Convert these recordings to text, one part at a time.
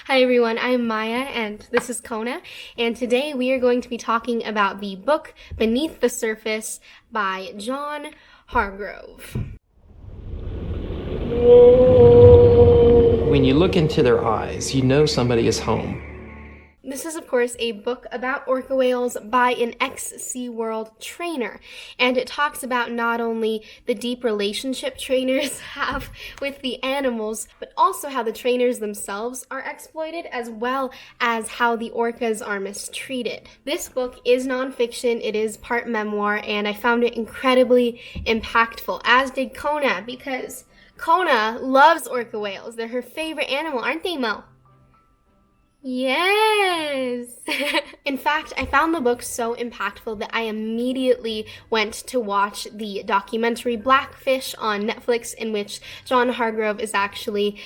Hi everyone, I'm Maya and this is Kona, and today we are going to be talking about the book Beneath the Surface by John Hargrove. When you look into their eyes, you know somebody is home. This is, of course, a book about orca whales by an ex-SeaWorld trainer, and it talks about not only the deep relationship trainers have with the animals, but also how the trainers themselves are exploited, as well as how the orcas are mistreated. This book is nonfiction, it is part memoir, and I found it incredibly impactful, as did Kona, because Kona loves orca whales. They're her favorite animal, aren't they, Mo? Yes! In fact, I found the book so impactful that I immediately went to watch the documentary Blackfish on Netflix, in which John Hargrove is actually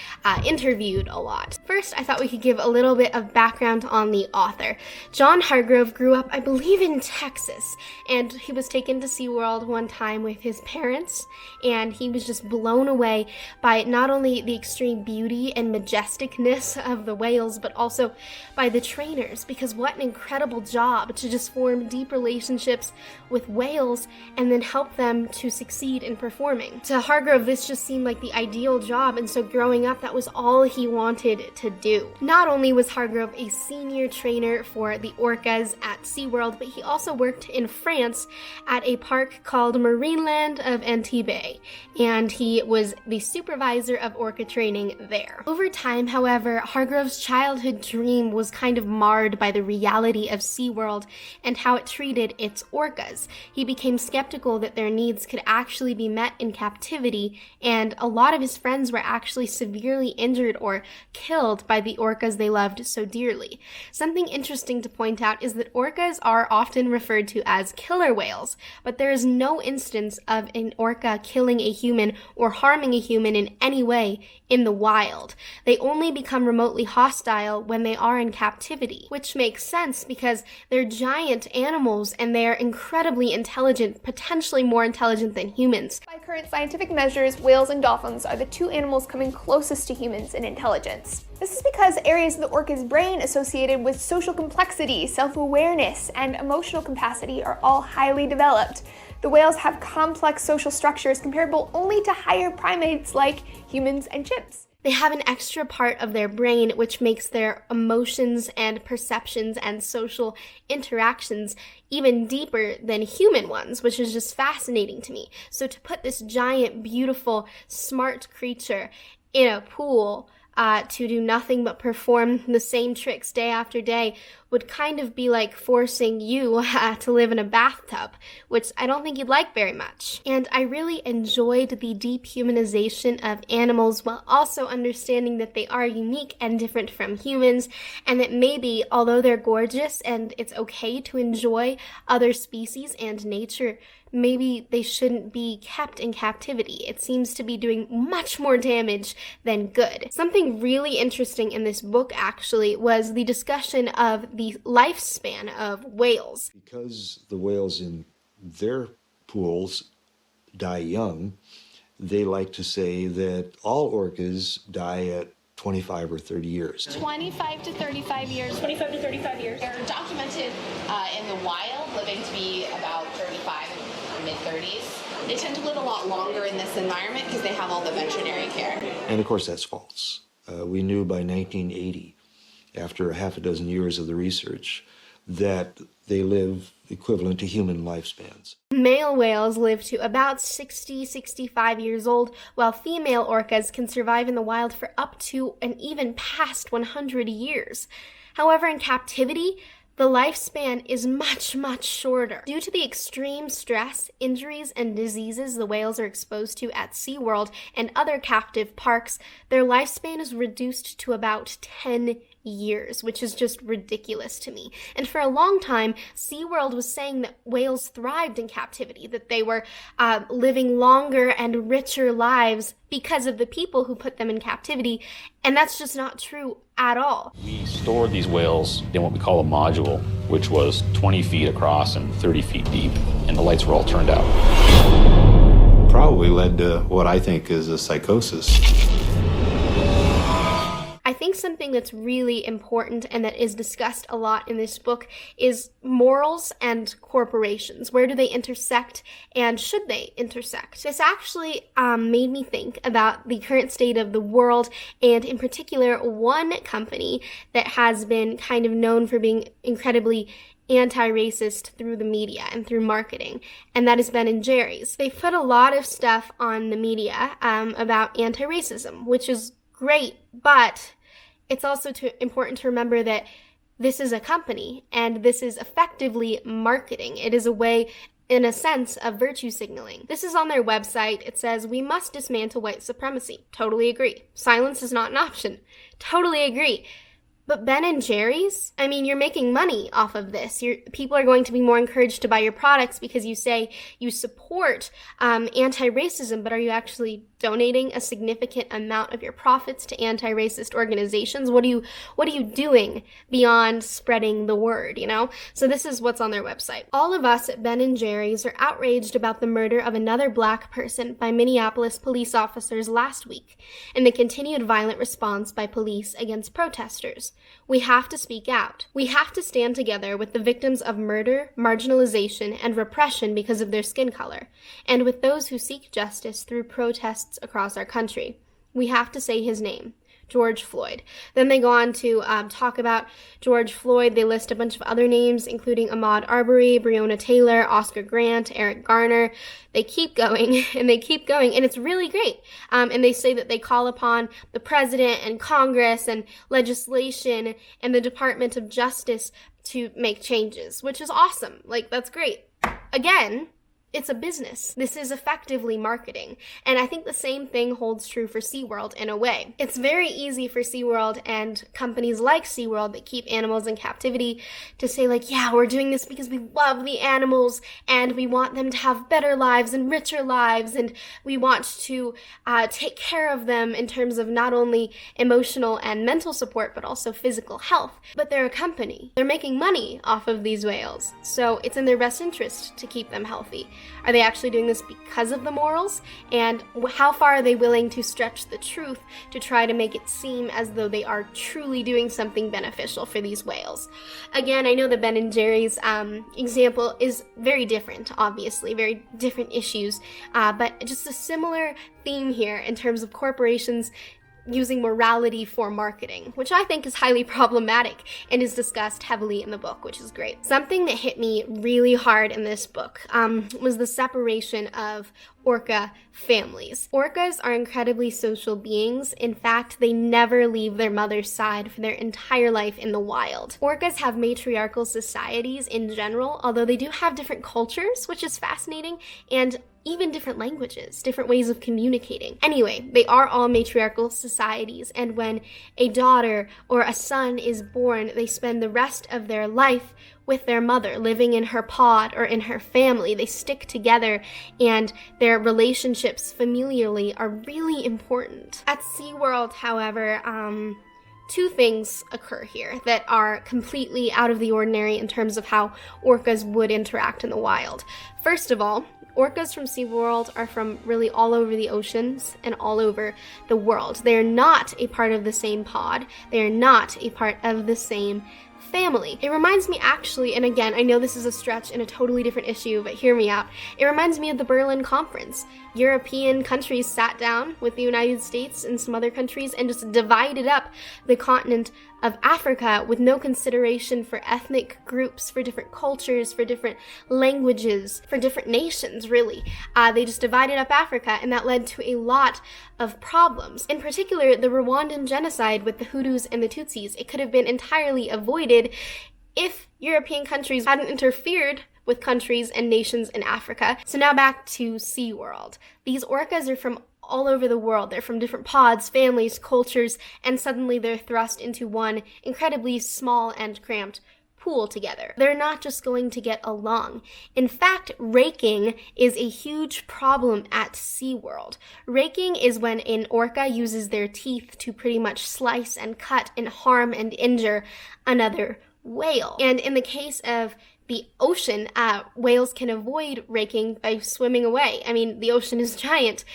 interviewed a lot. First, I thought we could give a little bit of background on the author. John Hargrove grew up, I believe, in Texas, and he was taken to SeaWorld one time with his parents, and he was just blown away by not only the extreme beauty and majesticness of the whales, but also by the trainers, because what an incredible job to just form deep relationships with whales and then help them to succeed in performing. To Hargrove, this just seemed like the ideal job, and so growing up, that was all he wanted to do. Not only was Hargrove a senior trainer for the orcas at SeaWorld, but he also worked in France at a park called Marineland of Antibes, and he was the supervisor of orca training there. Over time, however, Hargrove's childhood dream was kind of marred by the reality of SeaWorld and how it treated its orcas. He became skeptical that their needs could actually be met in captivity, and a lot of his friends were actually severely injured or killed by the orcas they loved so dearly. Something interesting to point out is that orcas are often referred to as killer whales, but there is no instance of an orca killing a human or harming a human in any way in the wild. They only become remotely hostile when they are in captivity, which makes sense because they're giant animals and they're incredibly intelligent, potentially more intelligent than humans. By current scientific measures, whales and dolphins are the two animals coming closest to humans in intelligence. This is because areas of the orca's brain associated with social complexity, self-awareness, and emotional capacity are all highly developed. The whales have complex social structures comparable only to higher primates like humans and chimps. They have an extra part of their brain which makes their emotions and perceptions and social interactions even deeper than human ones, which is just fascinating to me. So to put this giant, beautiful, smart creature in a pool to do nothing but perform the same tricks day after day would kind of be like forcing you to live in a bathtub, which I don't think you'd like very much. And I really enjoyed the deep humanization of animals while also understanding that they are unique and different from humans, and that maybe, although they're gorgeous and it's okay to enjoy other species and nature, maybe they shouldn't be kept in captivity. It seems to be doing much more damage than good. Something really interesting in this book, actually, was the discussion of the lifespan of whales. Because the whales in their pools die young, they like to say that all orcas die at 25 or 30 years. 25 to 35 years. 25 to 35 years. They're documented in the wild, living to be about 35 and mid-30s. They tend to live a lot longer in this environment because they have all the veterinary care. And of course that's false. We knew by 1980, after a half a dozen years of the research, that they live equivalent to human lifespans. Male whales live to about 65 years old, while female orcas can survive in the wild for up to and even past 100 years. However, in captivity, the lifespan is much, much shorter. Due to the extreme stress, injuries, and diseases the whales are exposed to at SeaWorld and other captive parks, their lifespan is reduced to about 10 years, which is just ridiculous to me. And for a long time, SeaWorld was saying that whales thrived in captivity, that they were living longer and richer lives because of the people who put them in captivity, and that's just not true at all. We stored these whales in what we call a module, which was 20 feet across and 30 feet deep, and the lights were all turned out. Probably led to what I think is a psychosis. I think think something that's really important and that is discussed a lot in this book is morals and corporations. Where do they intersect, and should they intersect? This actually made me think about the current state of the world, and in particular, one company that has been kind of known for being incredibly anti-racist through the media and through marketing, and that is Ben & Jerry's. They've put a lot of stuff on the media about anti-racism, which is great, but it's also important to remember that this is a company, and this is effectively marketing. It is a way, in a sense, of virtue signaling. This is on their website. It says, "We must dismantle white supremacy." Totally agree. Silence is not an option. Totally agree. But Ben & Jerry's, I mean, you're making money off of this. People are going to be more encouraged to buy your products because you say you support anti-racism, but are you actually donating a significant amount of your profits to anti-racist organizations? What are you doing beyond spreading the word, you know? So this is what's on their website. All of us at Ben & Jerry's are outraged about the murder of another Black person by Minneapolis police officers last week and the continued violent response by police against protesters. We have to speak out. We have to stand together with the victims of murder, marginalization, and repression because of their skin color, and with those who seek justice through protests across our country. We have to say his name, George Floyd. Then they go on to talk about George Floyd. They list a bunch of other names, including Ahmaud Arbery, Breonna Taylor, Oscar Grant, Eric Garner. They keep going, and they keep going, and it's really great. And they say that they call upon the president and Congress and legislation and the Department of Justice to make changes, which is awesome. Like, that's great. Again, it's a business. This is effectively marketing. And I think the same thing holds true for SeaWorld in a way. It's very easy for SeaWorld and companies like SeaWorld that keep animals in captivity to say, like, yeah, we're doing this because we love the animals and we want them to have better lives and richer lives, and we want to take care of them in terms of not only emotional and mental support, but also physical health. But they're a company. They're making money off of these whales. So it's in their best interest to keep them healthy. Are they actually doing this because of the morals? And how far are they willing to stretch the truth to try to make it seem as though they are truly doing something beneficial for these whales? Again, I know the Ben & Jerry's example is very different, obviously, very different issues, but just a similar theme here in terms of corporations using morality for marketing, which I think is highly problematic and is discussed heavily in the book, which is great. Something that hit me really hard in this book was the separation of orca families. Orcas are incredibly social beings. In fact, they never leave their mother's side for their entire life in the wild. Orcas have matriarchal societies in general, although they do have different cultures, which is fascinating, and even different languages, different ways of communicating. Anyway, they are all matriarchal societies, and when a daughter or a son is born, they spend the rest of their life with their mother, living in her pod or in her family. They stick together, and their relationships familiarly are really important. At SeaWorld, however, two things occur here that are completely out of the ordinary in terms of how orcas would interact in the wild. First of all, orcas from SeaWorld are from really all over the oceans and all over the world. They are not a part of the same pod. They are not a part of the same family. It reminds me actually, and again, I know this is a stretch and a totally different issue, but hear me out. It reminds me of the Berlin Conference. European countries sat down with the United States and some other countries and just divided up the continent of Africa with no consideration for ethnic groups, for different cultures, for different languages, for different nations, really. They just divided up Africa, and that led to a lot of problems. In particular, the Rwandan genocide with the Hutus and the Tutsis. It could have been entirely avoided if European countries hadn't interfered with countries and nations in Africa. So now back to SeaWorld. These orcas are from all over the world. They're from different pods, families, cultures, and suddenly they're thrust into one incredibly small and cramped pool together. They're not just going to get along. In fact, raking is a huge problem at SeaWorld. Raking is when an orca uses their teeth to pretty much slice and cut and harm and injure another whale. And in the case of the ocean, whales can avoid raking by swimming away. I mean, the ocean is giant,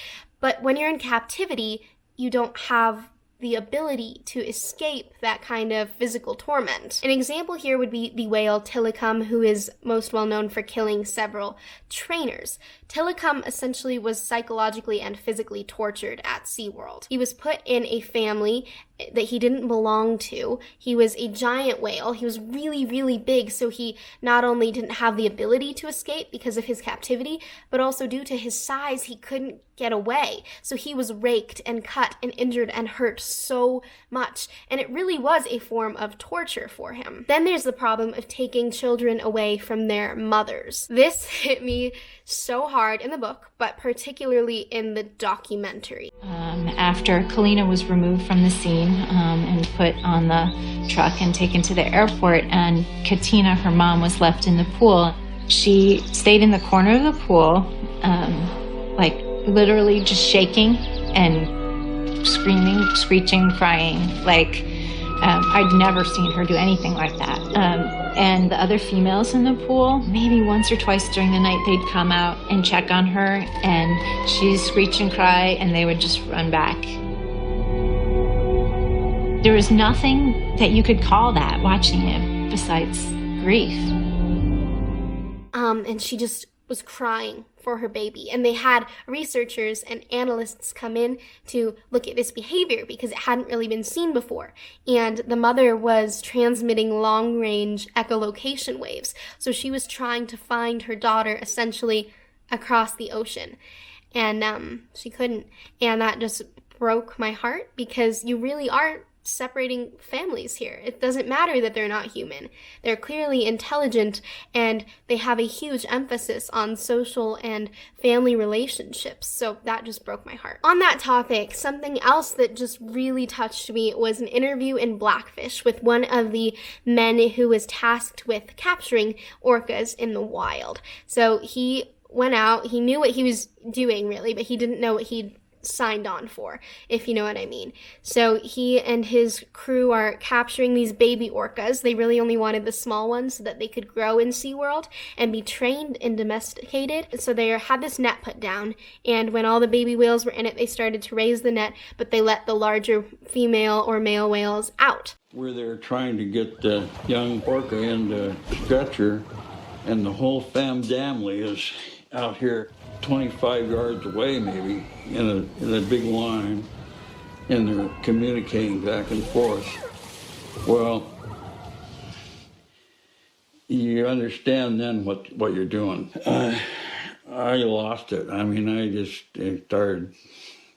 but when you're in captivity, you don't have the ability to escape that kind of physical torment. An example here would be the whale Tilikum, who is most well known for killing several trainers. Tilikum essentially was psychologically and physically tortured at SeaWorld. He was put in a family that he didn't belong to. He was a giant whale. He was really, really big, so he not only didn't have the ability to escape because of his captivity, but also due to his size, he couldn't get away. So he was raked and cut and injured and hurt so much, and it really was a form of torture for him. Then there's the problem of taking children away from their mothers. This hit me so hard in the book, but particularly in the documentary. After Kalina was removed from the scene and put on the truck and taken to the airport, and Katina, her mom, was left in the pool, she stayed in the corner of the pool, like literally just shaking and screaming, screeching, crying. Like I'd never seen her do anything like that. And the other females in the pool, maybe once or twice during the night, they'd come out and check on her, and she'd screech and cry, and they would just run back. There was nothing that you could call that watching it besides grief. And she just was crying for her baby. And they had researchers and analysts come in to look at this behavior because it hadn't really been seen before. And the mother was transmitting long-range echolocation waves. So she was trying to find her daughter essentially across the ocean. And she couldn't. And that just broke my heart because you really aren't separating families here. It doesn't matter that they're not human. They're clearly intelligent, and they have a huge emphasis on social and family relationships. So that just broke my heart. On that topic, something else that just really touched me was an interview in Blackfish with one of the men who was tasked with capturing orcas in the wild. So he went out, he knew what he was doing really, but he didn't know what he'd signed on for, if you know what I mean. So he and his crew are capturing these baby orcas. They really only wanted the small ones so that they could grow in SeaWorld and be trained and domesticated. So they had this net put down, and when all the baby whales were in it, they started to raise the net, but they let the larger female or male whales out. We're there trying to get the young orca into stretcher, and the whole family is out here 25 yards away maybe in a big line, and they're communicating back and forth. Well, you understand then what you're doing. I lost it. I mean, I just started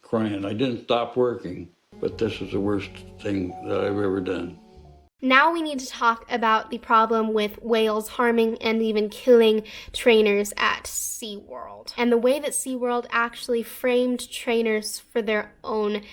crying. I didn't stop working, but this was the worst thing that I've ever done. Now we need to talk about the problem with whales harming and even killing trainers at SeaWorld, and the way that SeaWorld actually framed trainers for their own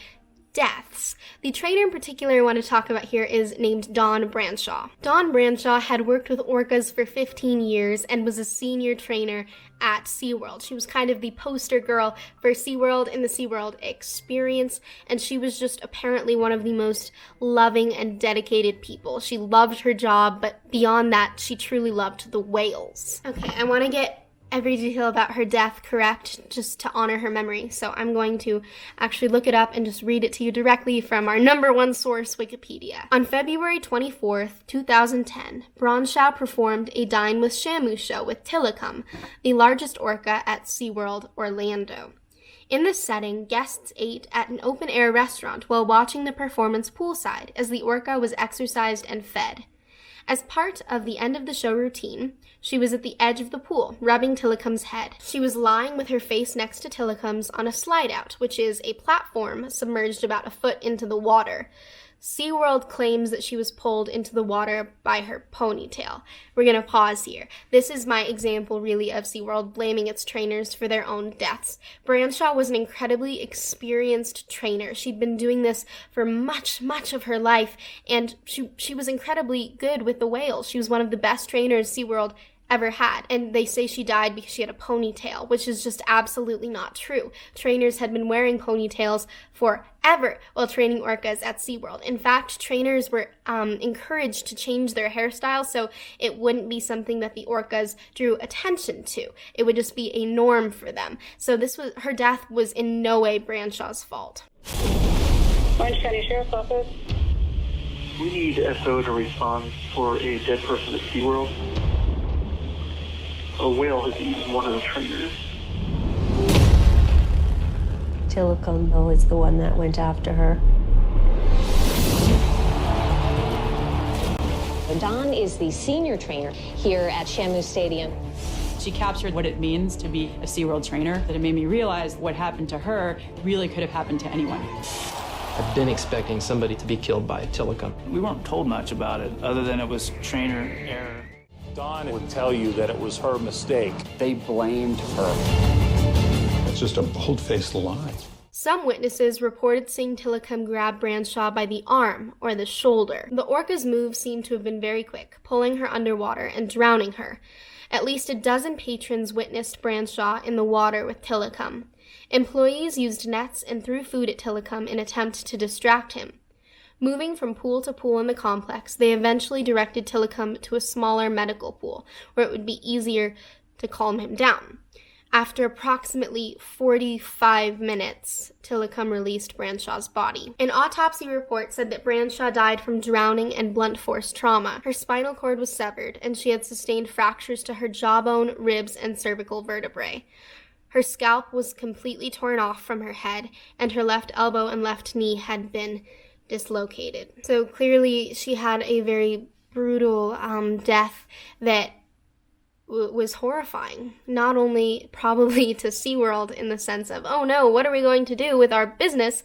deaths. The trainer in particular I want to talk about here is named Dawn Branshaw. Dawn Branshaw had worked with orcas for 15 years and was a senior trainer at SeaWorld. She was kind of the poster girl for SeaWorld and the SeaWorld experience, and she was just apparently one of the most loving and dedicated people. She loved her job, but beyond that, she truly loved the whales. Okay, I want to get every detail about her death correct just to honor her memory. So I'm going to actually look it up and just read it to you directly from our number one source, Wikipedia. On February 24th, 2010, Branshaw performed a Dine with Shamu show with Tilikum, the largest orca at SeaWorld Orlando. In this setting, guests ate at an open-air restaurant while watching the performance poolside as the orca was exercised and fed. As part of the end of the show routine, she was at the edge of the pool, rubbing Tilikum's head. She was lying with her face next to Tilikum's on a slide-out, which is a platform submerged about a foot into the water. SeaWorld claims that she was pulled into the water by her ponytail. We're going to pause here. This is my example, really, of SeaWorld blaming its trainers for their own deaths. Branshaw was an incredibly experienced trainer. She'd been doing this for much of her life, and she was incredibly good with the whales. She was one of the best trainers SeaWorld ever had, and they say she died because she had a ponytail, which is just absolutely not true. Trainers had been wearing ponytails forever while training orcas at SeaWorld. In fact, trainers were encouraged to change their hairstyle so it wouldn't be something that the orcas drew attention to. It would just be a norm for them. So her death was in no way Branshaw's fault. Orange County Sheriff's Office. We need SO to respond for a dead person at SeaWorld. A whale has eaten one of the trainers. Tilikum, though, is the one that went after her. Dawn is the senior trainer here at Shamu Stadium. She captured what it means to be a SeaWorld trainer, that it made me realize what happened to her really could have happened to anyone. I've been expecting somebody to be killed by a Tilikum. We weren't told much about it, other than it was trainer error. Dawn would tell you that it was her mistake. They blamed her. It's just a bold-faced lie. Some witnesses reported seeing Tilikum grab Bradshaw by the arm or the shoulder. The orca's moves seemed to have been very quick, pulling her underwater and drowning her. At least a dozen patrons witnessed Bradshaw in the water with Tilikum. Employees used nets and threw food at Tilikum in attempt to distract him. Moving from pool to pool in the complex, they eventually directed Tilikum to a smaller medical pool, where it would be easier to calm him down. After approximately 45 minutes, Tilikum released Bradshaw's body. An autopsy report said that Bradshaw died from drowning and blunt force trauma. Her spinal cord was severed, and she had sustained fractures to her jawbone, ribs, and cervical vertebrae. Her scalp was completely torn off from her head, and her left elbow and left knee had been dislocated. So clearly she had a very brutal death that was horrifying, not only probably to SeaWorld in the sense of, oh no, what are we going to do with our business,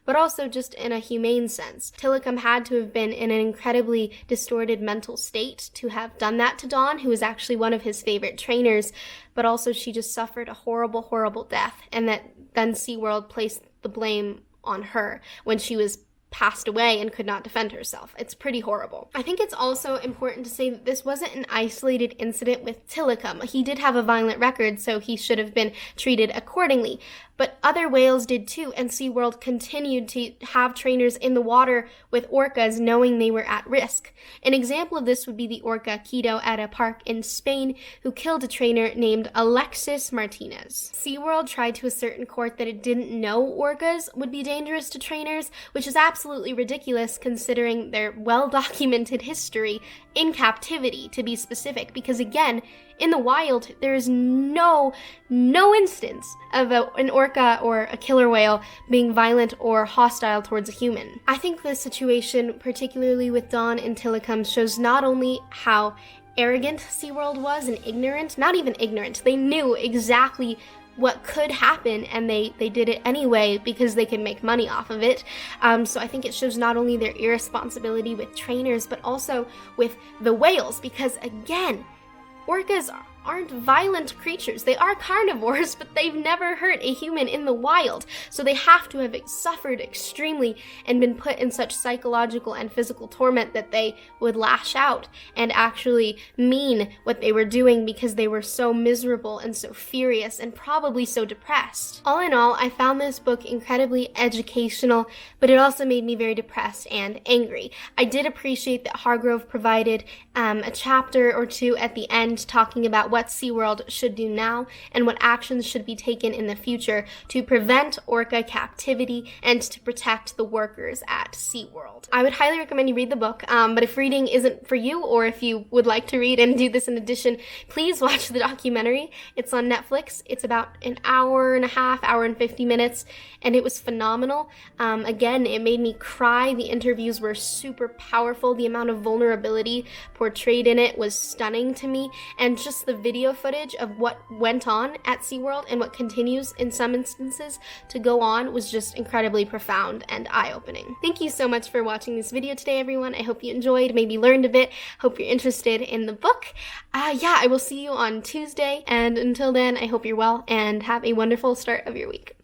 but also just in a humane sense. Tilikum had to have been in an incredibly distorted mental state to have done that to Dawn, who was actually one of his favorite trainers, but also she just suffered a horrible, horrible death, and that then SeaWorld placed the blame on her when she was passed away and could not defend herself. It's pretty horrible. I think it's also important to say that this wasn't an isolated incident with Tilikum. He did have a violent record, so he should have been treated accordingly. But other whales did too, and SeaWorld continued to have trainers in the water with orcas knowing they were at risk. An example of this would be the orca Quito at a park in Spain, who killed a trainer named Alexis Martinez. SeaWorld tried to assert in court that it didn't know orcas would be dangerous to trainers, which is absolutely ridiculous considering their well-documented history in captivity, to be specific, because again, in the wild, there is no instance of an orca or a killer whale being violent or hostile towards a human. I think the situation, particularly with Dawn and Tilikum, shows not only how arrogant SeaWorld was and ignorant, not even ignorant, they knew exactly what could happen, and they did it anyway because they could make money off of it. So I think it shows not only their irresponsibility with trainers, but also with the whales, because again, orcas aren't violent creatures. They are carnivores, but they've never hurt a human in the wild. So they have to have suffered extremely and been put in such psychological and physical torment that they would lash out and actually mean what they were doing because they were so miserable and so furious and probably so depressed. All in all, I found this book incredibly educational, but it also made me very depressed and angry. I did appreciate that Hargrove provided a chapter or two at the end talking about what SeaWorld should do now and what actions should be taken in the future to prevent orca captivity and to protect the workers at SeaWorld. I would highly recommend you read the book, but if reading isn't for you, or if you would like to read and do this in addition, please watch the documentary. It's on Netflix. It's about an hour and a half, hour and 50 minutes, and it was phenomenal. Again, it made me cry. The interviews were super powerful. The amount of vulnerability portrayed in it was stunning to me, and just the video footage of what went on at SeaWorld and what continues in some instances to go on was just incredibly profound and eye-opening. Thank you so much for watching this video today, everyone. I hope you enjoyed, maybe learned a bit. Hope you're interested in the book. I will see you on Tuesday, and until then, I hope you're well and have a wonderful start of your week.